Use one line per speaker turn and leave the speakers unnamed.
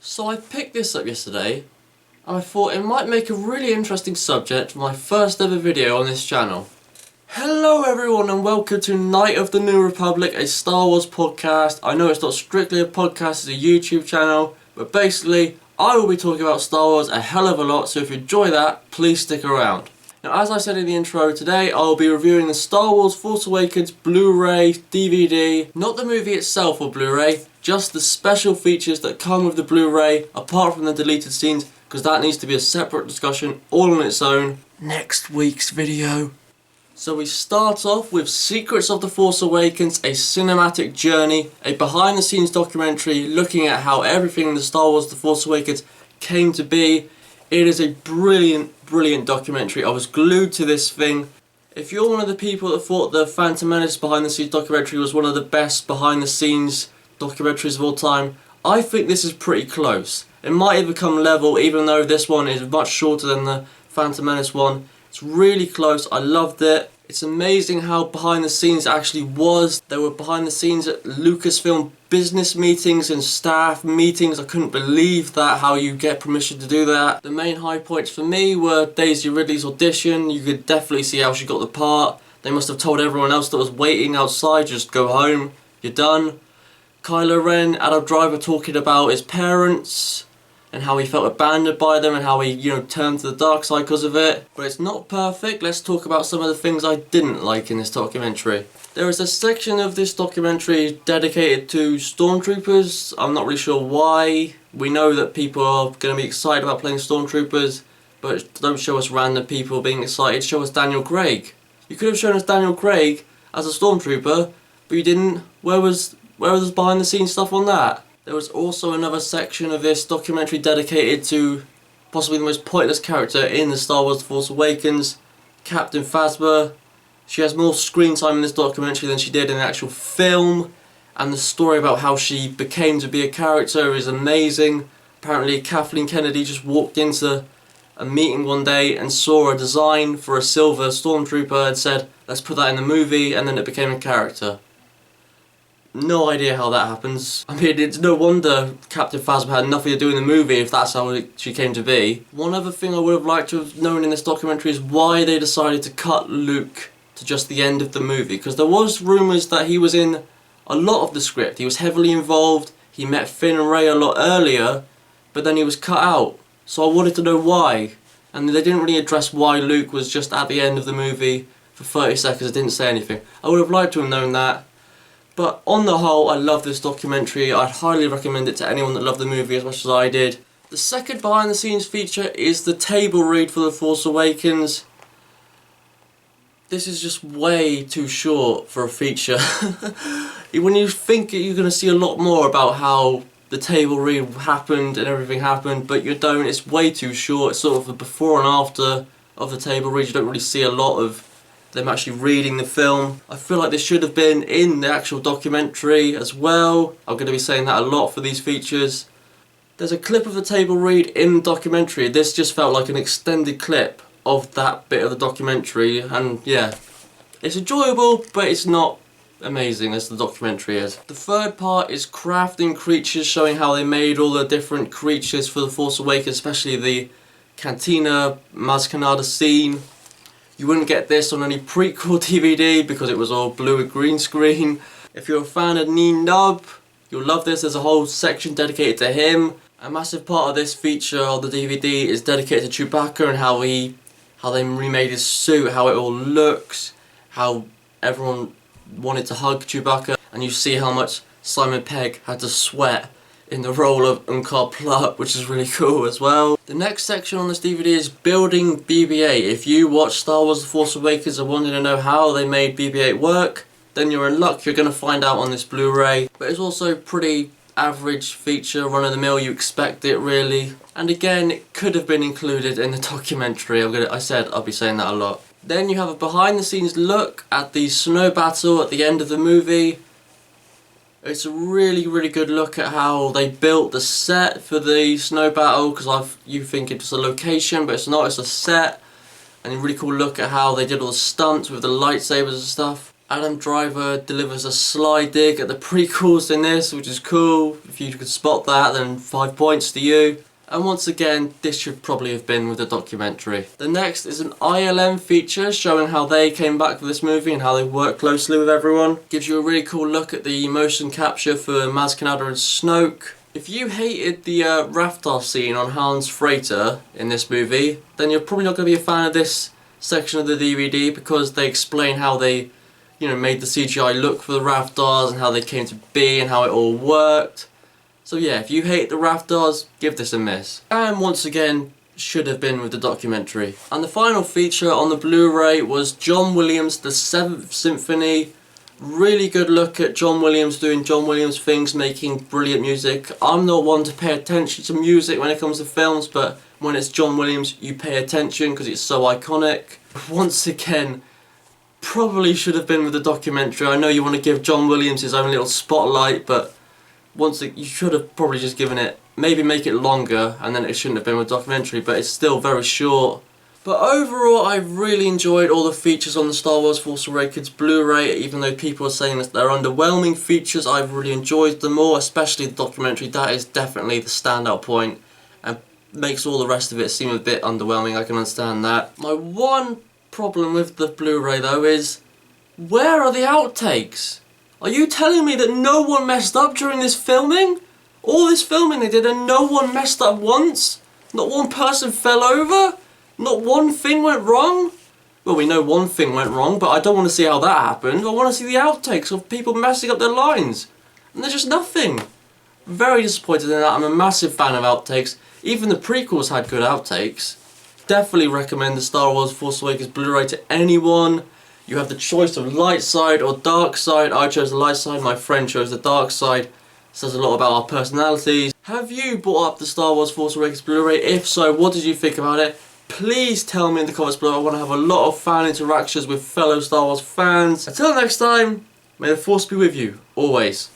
So I picked this up yesterday and I thought it might make a really interesting subject for my first ever video on this channel. Hello everyone and welcome to Night of the New Republic, a Star Wars podcast. I know it's not strictly a podcast, it's a YouTube channel, but basically I will be talking about Star Wars a hell of a lot, so if you enjoy that, please stick around. Now, as I said in the intro, today I'll be reviewing the Star Wars Force Awakens Blu-ray DVD, not the movie itself or Blu-ray, just the special features that come with the Blu-ray, apart from the deleted scenes, because that needs to be a separate discussion all on its own. Next week's video. So we start off with Secrets of the Force Awakens, a cinematic journey, a behind-the-scenes documentary looking at how everything in the Star Wars The Force Awakens came to be. It is a brilliant documentary. I was glued to this thing. If you're one of the people that thought the Phantom Menace behind-the-scenes documentary was one of the best behind-the-scenes documentaries of all time, I think this is pretty close. It might even come level, even though this one is much shorter than the Phantom Menace one. It's really close. I loved it. It's amazing how behind the scenes it actually was. There were behind the scenes at Lucasfilm business meetings and staff meetings. I couldn't believe that, how you get permission to do that. The main high points for me were Daisy Ridley's audition. You could definitely see how she got the part. They must have told everyone else that was waiting outside, just go home, you're done. Kylo Ren, Adam Driver talking about his parents and how he felt abandoned by them and how he, turned to the dark side because of it. But it's not perfect. Let's talk about some of the things I didn't like in this documentary. There is a section of this documentary dedicated to stormtroopers. I'm not really sure why. We know that people are going to be excited about playing stormtroopers, but don't show us random people being excited. Show us Daniel Craig. You could have shown us Daniel Craig as a stormtrooper, but you didn't. Where was behind the scenes stuff on that? There was also another section of this documentary dedicated to possibly the most pointless character in the Star Wars The Force Awakens, Captain Phasma. She has more screen time in this documentary than she did in the actual film, and the story about how she became to be a character is amazing. Apparently Kathleen Kennedy just walked into a meeting one day and saw a design for a silver stormtrooper and said, let's put that in the movie, and then it became a character. No idea how that happens. I mean, it's no wonder Captain Phasma had nothing to do in the movie if that's how she came to be. One other thing I would have liked to have known in this documentary is why they decided to cut Luke to just the end of the movie. Because there was rumours that he was in a lot of the script. He was heavily involved, he met Finn and Rey a lot earlier, but then he was cut out. So I wanted to know why. And they didn't really address why Luke was just at the end of the movie for 30 seconds and didn't say anything. I would have liked to have known that. But on the whole, I love this documentary. I'd highly recommend it to anyone that loved the movie as much as I did. The second behind the scenes feature is the table read for The Force Awakens. This is just way too short for a feature. When you think you're going to see a lot more about how the table read happened and everything happened, but you don't, it's way too short. It's sort of a before and after of the table read. You don't really see a lot of them actually reading the film. I feel like this should have been in the actual documentary as well. I'm going to be saying that a lot for these features. There's a clip of the table read in the documentary. This just felt like an extended clip of that bit of the documentary, and yeah, it's enjoyable, but it's not amazing as the documentary is. The third part is crafting creatures, showing how they made all the different creatures for The Force Awakens, especially the Cantina Maz Kanata scene. You wouldn't get this on any prequel DVD because it was all blue and green screen. If you're a fan of Nien Nunb, you'll love this. There's a whole section dedicated to him. A massive part of this feature on the DVD is dedicated to Chewbacca and how they remade his suit, how it all looks, how everyone wanted to hug Chewbacca, and you see how much Simon Pegg had to sweat in the role of Unkar Plutt, which is really cool as well. The next section on this DVD is building BB-8. If you watch Star Wars The Force Awakens and wanted to know how they made BB-8 work, then you're in luck, you're going to find out on this Blu-ray. But it's also pretty average feature, run-of-the-mill, you expect it really. And again, it could have been included in the documentary. I said I'll be saying that a lot. Then you have a behind-the-scenes look at the snow battle at the end of the movie. It's a really good look at how they built the set for the snow battle, because you think it's a location, but it's not, it's a set. And a really cool look at how they did all the stunts with the lightsabers and stuff. Adam Driver delivers a sly dig at the prequels in this, which is cool. If you could spot that, then 5 points to you. And once again, this should probably have been with the documentary. The next is an ILM feature showing how they came back for this movie and how they work closely with everyone. Gives you a really cool look at the motion capture for Maz Kanata and Snoke. If you hated the Raftar scene on Han's freighter in this movie, then you're probably not going to be a fan of this section of the DVD, because they explain how they, made the CGI look for the Raftars and how they came to be and how it all worked. So yeah, if you hate the Raftars, give this a miss. And once again, should have been with the documentary. And the final feature on the Blu-ray was John Williams' The Seventh Symphony. Really good look at John Williams doing John Williams things, making brilliant music. I'm not one to pay attention to music when it comes to films, but when it's John Williams, you pay attention because it's so iconic. Once again, probably should have been with the documentary. I know you want to give John Williams his own little spotlight, but you should have probably just given it, maybe make it longer, and then it shouldn't have been with documentary, but it's still very short. But overall, I really enjoyed all the features on the Star Wars Force Awakens Blu-ray. Even though people are saying that they're underwhelming features, I've really enjoyed them all, especially the documentary. That is definitely the standout point, and makes all the rest of it seem a bit underwhelming. I can understand that. My one problem with the Blu-ray though is, where are the outtakes? Are you telling me that no one messed up during this filming? All this filming they did and no one messed up once? Not one person fell over? Not one thing went wrong? Well, we know one thing went wrong, but I don't want to see how that happened. I want to see the outtakes of people messing up their lines. And there's just nothing. Very disappointed in that. I'm a massive fan of outtakes. Even the prequels had good outtakes. Definitely recommend the Star Wars Force Awakens Blu-ray to anyone. You have the choice of light side or dark side. I chose the light side, my friend chose the dark side. Says a lot about our personalities. Have you bought up the Star Wars Force Awakens Blu-ray? If so, what did you think about it? Please tell me in the comments below. I want to have a lot of fan interactions with fellow Star Wars fans. Until next time, may the Force be with you, always.